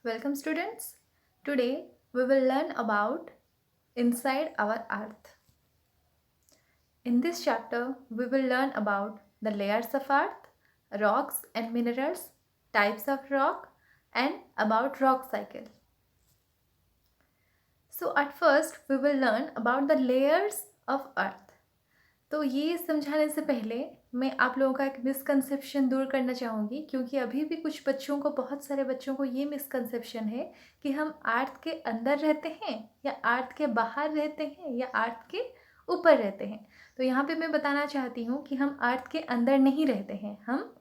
Welcome students. Today we will learn about inside our earth. In this chapter we will learn about the layers of earth, rocks and minerals, types of rock and about rock cycle. So at first we will learn about the layers of earth. तो ये समझाने से पहले मैं आप लोगों का एक मिसकंसेप्शन दूर करना चाहूँगी, क्योंकि अभी भी कुछ बच्चों को, बहुत सारे बच्चों को ये मिसकंसेप्शन है कि हम अर्थ के अंदर रहते हैं या अर्थ के बाहर रहते हैं या अर्थ के ऊपर रहते हैं। तो यहाँ पे मैं बताना चाहती हूँ कि हम अर्थ के अंदर नहीं रहते हैं, हम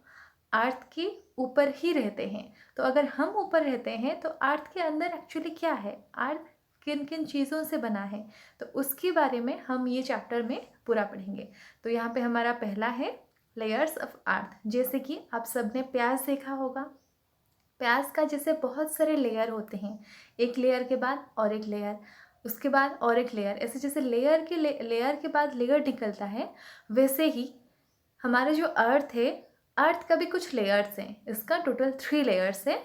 अर्थ के ऊपर ही रहते हैं। तो अगर हम ऊपर रहते हैं तो अर्थ के अंदर एक्चुअली क्या है, अर्थ किन किन चीज़ों से बना है, तो उसके बारे में हम ये चैप्टर में पूरा पढ़ेंगे। तो यहाँ पे हमारा पहला है लेयर्स ऑफ अर्थ। जैसे कि आप सबने प्याज देखा होगा, प्याज का जैसे बहुत सारे लेयर होते हैं, एक लेयर के बाद और एक लेयर, उसके बाद और एक लेयर, ऐसे जैसे लेयर के बाद लेयर निकलता है, वैसे ही हमारा जो अर्थ है, अर्थ का भी कुछ लेयर्स हैं। इसका टोटल 3 लेयर्स है,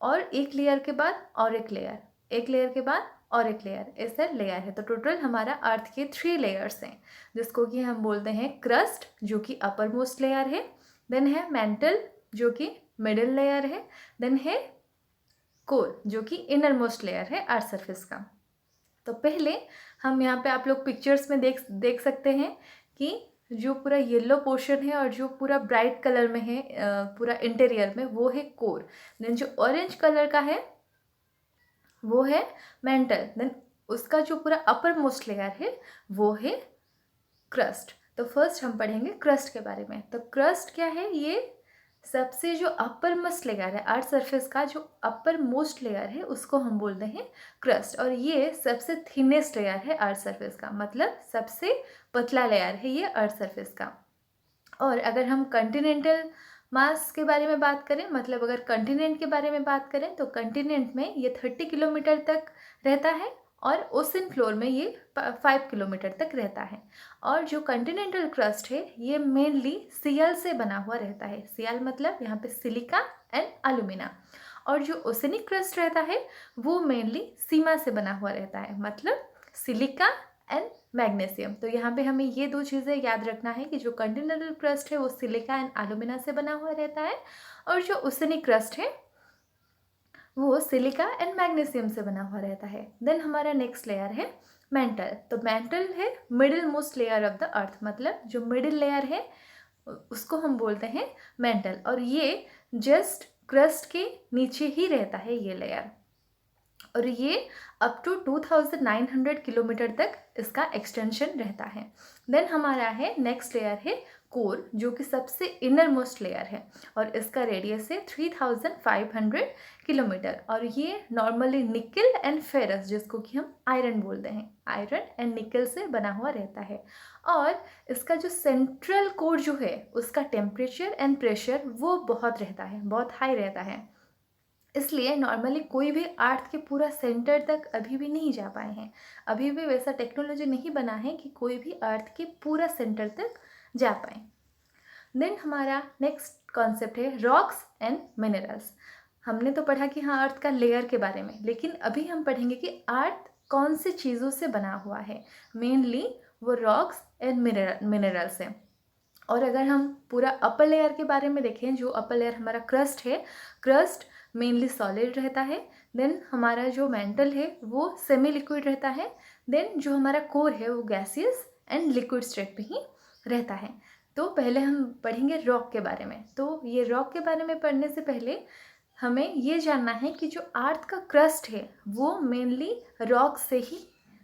और एक लेयर के बाद और एक लेयर, एक लेयर के बाद और एक लेयर, ऐसे लेयर है। तो टोटल हमारा अर्थ के 3 लेयर्स हैं, जिसको कि हम बोलते हैं क्रस्ट, जो कि अपर मोस्ट लेयर है, देन है मेंटल, जो कि मिडिल लेयर है, देन है कोर, जो कि इनर मोस्ट लेयर है अर्थ सरफेस का। तो पहले हम यहाँ पे आप लोग पिक्चर्स में देख सकते हैं कि जो पूरा येलो पोर्शन है और जो पूरा ब्राइट कलर में है, पूरा इंटीरियर में, वो है कोर। देन जो ऑरेंज कलर का है वो है मेंटल। देन उसका जो पूरा अपर मोस्ट लेयर है वो है क्रस्ट। तो फर्स्ट हम पढ़ेंगे क्रस्ट के बारे में। तो क्रस्ट क्या है, ये सबसे जो अपर मोस्ट लेयर है अर्थ सरफेस का, जो अपर मोस्ट लेयर है उसको हम बोलते हैं क्रस्ट, और ये सबसे थिनेस्ट लेयर है अर्थ सरफेस का, मतलब सबसे पतला लेयर है ये अर्थ सरफेस का। और अगर हम कॉन्टिनेंटल मास के बारे में बात करें, मतलब अगर कॉन्टिनेंट के बारे में बात करें, तो कॉन्टिनेंट में ये 30 किलोमीटर तक रहता है, और ओशन फ्लोर में ये 5 किलोमीटर तक रहता है। और जो कॉन्टिनेंटल क्रस्ट है ये मेनली सियल से बना हुआ रहता है। सियल मतलब यहाँ पे सिलिका एंड एल्यूमिना। और जो ओशनिक क्रस्ट रहता है वो मेनली सीमा से बना हुआ रहता है, मतलब सिलिका एंड मैग्नीशियम। तो यहाँ पे हमें ये 2 चीज़ें याद रखना है कि जो कॉन्टिनेंटल क्रस्ट है वो सिलिका एंड एल्यूमिना से बना हुआ रहता है, और जो ओशनिक क्रस्ट है वो सिलिका एंड मैग्नीशियम से बना हुआ रहता है। देन हमारा नेक्स्ट लेयर है मेंटल। तो मेंटल है middle most layer of the earth, मतलब जो मिडिल लेयर है उसको हम बोलते हैं मेंटल, और ये जस्ट क्रस्ट के नीचे ही रहता है ये लेयर, और ये अप टू 2900 किलोमीटर तक इसका एक्सटेंशन रहता है। देन हमारा है नेक्स्ट लेयर है कोर, जो कि सबसे इनर मोस्ट लेयर है, और इसका रेडियस है 3500 किलोमीटर, और ये नॉर्मली निकल एंड फेरस, जिसको कि हम आयरन बोलते हैं, आयरन एंड निकल से बना हुआ रहता है। और इसका जो सेंट्रल कोर जो है उसका टेम्परेचर एंड प्रेशर वो बहुत रहता है, बहुत हाई रहता है, इसलिए नॉर्मली कोई भी अर्थ के पूरा सेंटर तक अभी भी नहीं जा पाए हैं। अभी भी वैसा टेक्नोलॉजी नहीं बना है कि कोई भी अर्थ के पूरा सेंटर तक जा पाए। देन हमारा नेक्स्ट कॉन्सेप्ट है रॉक्स एंड मिनरल्स। हमने तो पढ़ा कि हाँ अर्थ का लेयर के बारे में, लेकिन अभी हम पढ़ेंगे कि अर्थ कौन सी चीज़ों से बना हुआ है। मेनली वो रॉक्स एंड मिनरल्स हैं। और अगर हम पूरा अपर लेयर के बारे में देखें, जो अपर लेयर हमारा क्रस्ट है, क्रस्ट मेनली सॉलिड रहता है। देन हमारा जो मेंटल है वो सेमी लिक्विड रहता है। देन जो हमारा कोर है वो गैसियस एंड लिक्विड स्टेट में ही रहता है। तो पहले हम पढ़ेंगे रॉक के बारे में। तो ये रॉक के बारे में पढ़ने से पहले हमें ये जानना है कि जो अर्थ का क्रस्ट है वो मेनली रॉक से ही,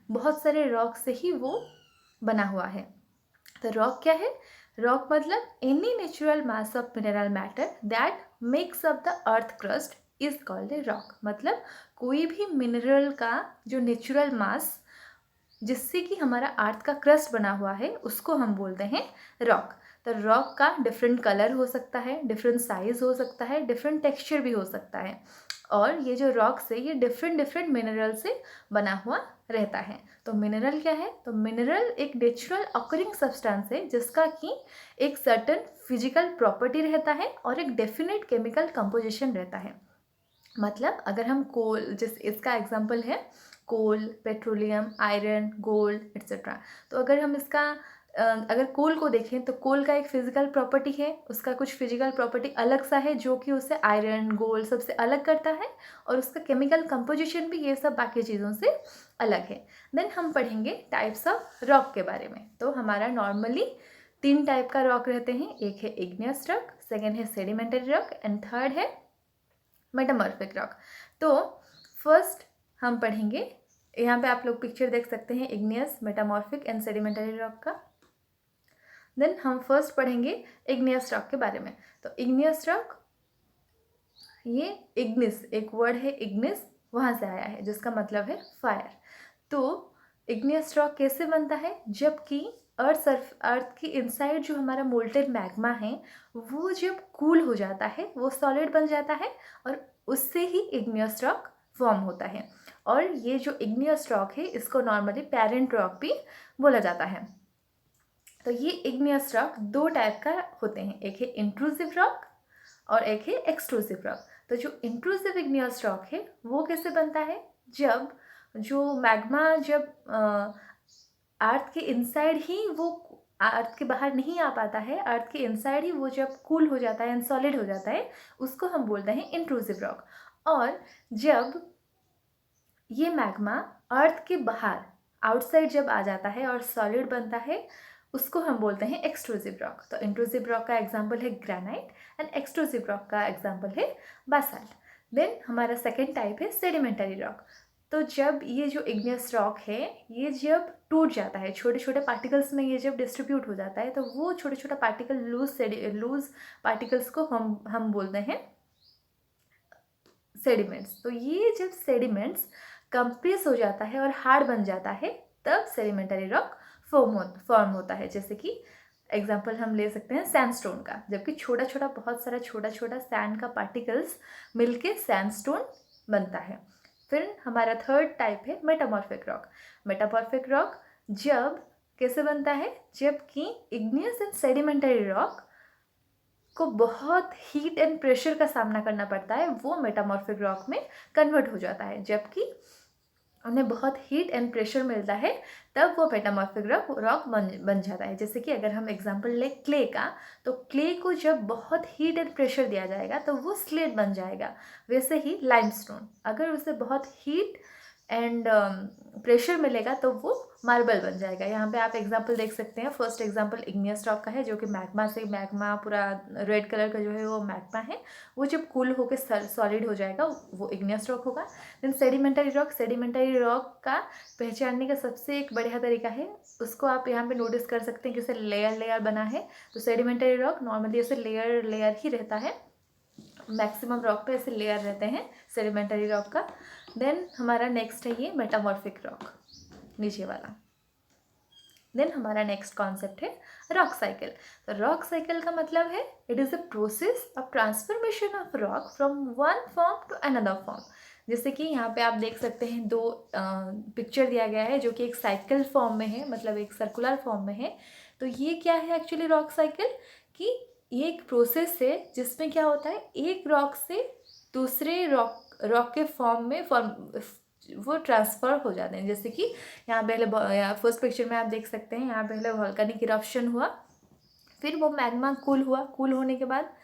बहुत सारे रॉक से ही वो बना हुआ है। तो रॉक क्या है? रॉक मतलब any natural mass of mineral matter that makes up the earth crust is called a rock. मतलब कोई भी मिनरल का जो नेचुरल मास जिससे कि हमारा अर्थ का क्रस्ट बना हुआ है उसको हम बोलते हैं रॉक। तो रॉक का डिफरेंट कलर हो सकता है, डिफरेंट साइज हो सकता है, डिफरेंट टेक्सचर भी हो सकता है, और ये जो रॉक्स है ये डिफरेंट मिनरल से बना हुआ रहता है। तो मिनरल क्या है? तो मिनरल एक नेचुरल ऑकरिंग सब्सटेंस है जिसका कि एक सर्टेन फिजिकल प्रॉपर्टी रहता है और एक डेफिनेट केमिकल कंपोजिशन रहता है। मतलब अगर हम कोल, जिस इसका एग्जांपल है कोल, पेट्रोलियम, आयरन, गोल्ड एक्सेट्रा। तो अगर हम इसका अगर कोल को देखें तो कोल का एक फिजिकल प्रॉपर्टी है, उसका कुछ फिजिकल प्रॉपर्टी अलग सा है जो कि उसे आयरन, गोल्ड सबसे अलग करता है, और उसका केमिकल कंपोजिशन भी ये सब बाकी चीज़ों से अलग है। देन हम पढ़ेंगे टाइप्स ऑफ रॉक के बारे में। तो हमारा नॉर्मली 3 टाइप का रॉक रहते हैं, एक है इग्नियस रॉक, सेकेंड है सेडिमेंटरी रॉक एंड थर्ड है मेटामॉर्फिक रॉक। तो फर्स्ट हम पढ़ेंगे, यहाँ पे आप लोग पिक्चर देख सकते हैं igneous, metamorphic and sedimentary rock का। देन हम फर्स्ट पढ़ेंगे इग्नियस रॉक के बारे में। तो इग्नियस रॉक, ये इग्निस एक वर्ड है, इग्निस वहाँ से आया है जिसका मतलब है फायर। तो इग्नियस रॉक कैसे बनता है, जबकि अर्थ की इनसाइड जो हमारा मोल्टेन मैग्मा है वो जब कूल हो जाता है वो सॉलिड बन जाता है, और उससे ही इग्नियस रॉक फॉर्म होता है। और ये जो इग्नियस रॉक है इसको नॉर्मली पेरेंट रॉक भी बोला जाता है। तो ये इग्नियस रॉक 2 टाइप का होते हैं, एक है इंट्रूसिव रॉक और एक है एक्सट्रूसिव रॉक। तो जो इंट्रूसिव इग्नियस रॉक है वो कैसे बनता है, जब जो मैग्मा जब अर्थ के इनसाइड ही, वो अर्थ के बाहर नहीं आ पाता है, अर्थ के इनसाइड ही वो जब कूल हो जाता है एंड सॉलिड हो जाता है, उसको हम बोलते हैं इंट्रूसिव रॉक। और जब ये मैग्मा अर्थ के बाहर आउटसाइड जब आ जाता है और सॉलिड बनता है, उसको हम बोलते हैं एक्सट्रूसिव रॉक। तो इंट्रूसिव रॉक का एग्जांपल है ग्रेनाइट एंड एक्सट्रूसिव रॉक का एग्जांपल है बासाल्ट। देन हमारा सेकेंड टाइप है सेडिमेंटरी रॉक। तो जब ये जो इग्नियस रॉक है ये जब टूट जाता है, छोटे छोटे पार्टिकल्स में ये जब डिस्ट्रीब्यूट हो जाता है, तो वो छोटे छोटे पार्टिकल लूज पार्टिकल्स को हम बोलते हैं सेडिमेंट्स। तो ये जब सेडिमेंट्स कंप्रेस हो जाता है और हार्ड बन जाता है तब सेडिमेंटरी रॉक फॉर्म होता है। जैसे कि एग्जांपल हम ले सकते हैं सैंडस्टोन का, जबकि छोटा छोटा बहुत सारा छोटा छोटा सैंड का पार्टिकल्स मिलके सैंडस्टोन बनता है। फिर हमारा थर्ड टाइप है मेटामॉर्फिक रॉक। मेटामॉर्फिक रॉक जब कैसे बनता है, जबकि इग्नियस एंड सेडिमेंटरी रॉक को बहुत हीट एंड प्रेशर का सामना करना पड़ता है, वो मेटामॉर्फिक रॉक में कन्वर्ट हो जाता है। जबकि उन्हें बहुत हीट एंड प्रेशर मिलता है तब वो मेटामॉर्फिक रॉक बन जाता है। जैसे कि अगर हम एग्जांपल ले क्ले का, तो क्ले को जब बहुत हीट एंड प्रेशर दिया जाएगा तो वो स्लेट बन जाएगा। वैसे ही लाइमस्टोन, अगर उसे बहुत हीट एंड प्रेशर मिलेगा तो वो मार्बल बन जाएगा। यहाँ पे आप एग्जांपल देख सकते हैं, फर्स्ट एग्जांपल इग्नियस रॉक का है जो कि मैग्मा पूरा रेड कलर का जो है वो मैग्मा है, वो जब कूल होकर सॉलिड हो जाएगा वो इग्नियस रॉक होगा। देन सेडिमेंटरी रॉक का पहचानने का सबसे एक बढ़िया तरीका है, उसको आप यहाँ पे नोटिस कर सकते हैं कि उसे लेयर बना है। तो सेडिमेंटरी रॉक नॉर्मली ऐसे लेयर ही रहता है, मैक्सिमम रॉक पे ऐसे लेयर रहते हैं सेडिमेंटरी रॉक का। देन हमारा नेक्स्ट है ये मेटामॉर्फिक रॉक, नीचे वाला। देन हमारा नेक्स्ट कॉन्सेप्ट है रॉक साइकिल। तो रॉक साइकिल का मतलब है it is a process of transformation of rock from one form to another form. जैसे कि यहाँ पे आप देख सकते हैं 2 पिक्चर दिया गया है जो कि एक साइकिल फॉर्म में है, मतलब एक सर्कुलर फॉर्म में है। तो ये क्या है एक्चुअली रॉक साइकिल, कि ये एक प्रोसेस है जिसमें क्या होता है, एक रॉक से दूसरे रॉक के फॉर्म में वो ट्रांसफ़र हो जाते हैं। जैसे कि यहाँ पहले फर्स्ट पिक्चर में आप देख सकते हैं, यहाँ पहले वोल्केनिक इरप्शन हुआ, फिर वो मैग्मा कूल हुआ, कूल होने के बाद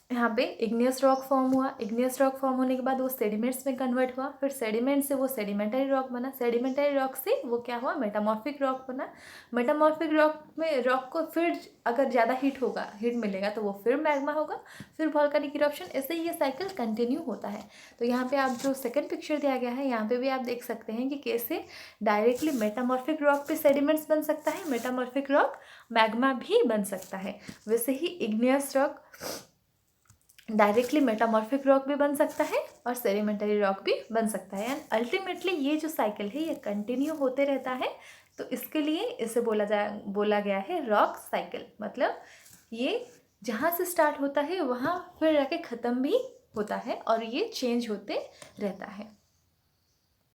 यहाँ पे इग्नियस रॉक फॉर्म हुआ, इग्नियस रॉक फॉर्म होने के बाद वो सेडिमेंट्स में कन्वर्ट हुआ, फिर सेडिमेंट से वो सेडिमेंटरी रॉक बना, सेडिमेंटरी रॉक से वो क्या हुआ, मेटामॉर्फिक रॉक बना। मेटामॉर्फिक रॉक में रॉक को फिर अगर ज़्यादा हीट मिलेगा तो वो फिर मैग्मा होगा, फिर वोल्केनिक इरप्शन, ऐसे ही ये साइकिल कंटिन्यू होता है। तो यहाँ पे आप जो सेकेंड पिक्चर दिया गया है यहाँ पे भी आप देख सकते हैं कि कैसे डायरेक्टली मेटामॉर्फिक रॉक पे सेडिमेंट्स बन सकता है, मेटामॉर्फिक रॉक मैग्मा भी बन सकता है। वैसे ही igneous rock directly metamorphic rock भी बन सकता है और सेडिमेंटरी रॉक भी बन सकता है। एंड अल्टीमेटली ये जो साइकिल है ये कंटिन्यू होते रहता है, तो इसके लिए इसे बोला गया है रॉक साइकिल। मतलब ये जहाँ से स्टार्ट होता है वहाँ फिर जाके ख़त्म भी होता है और ये चेंज होते रहता है।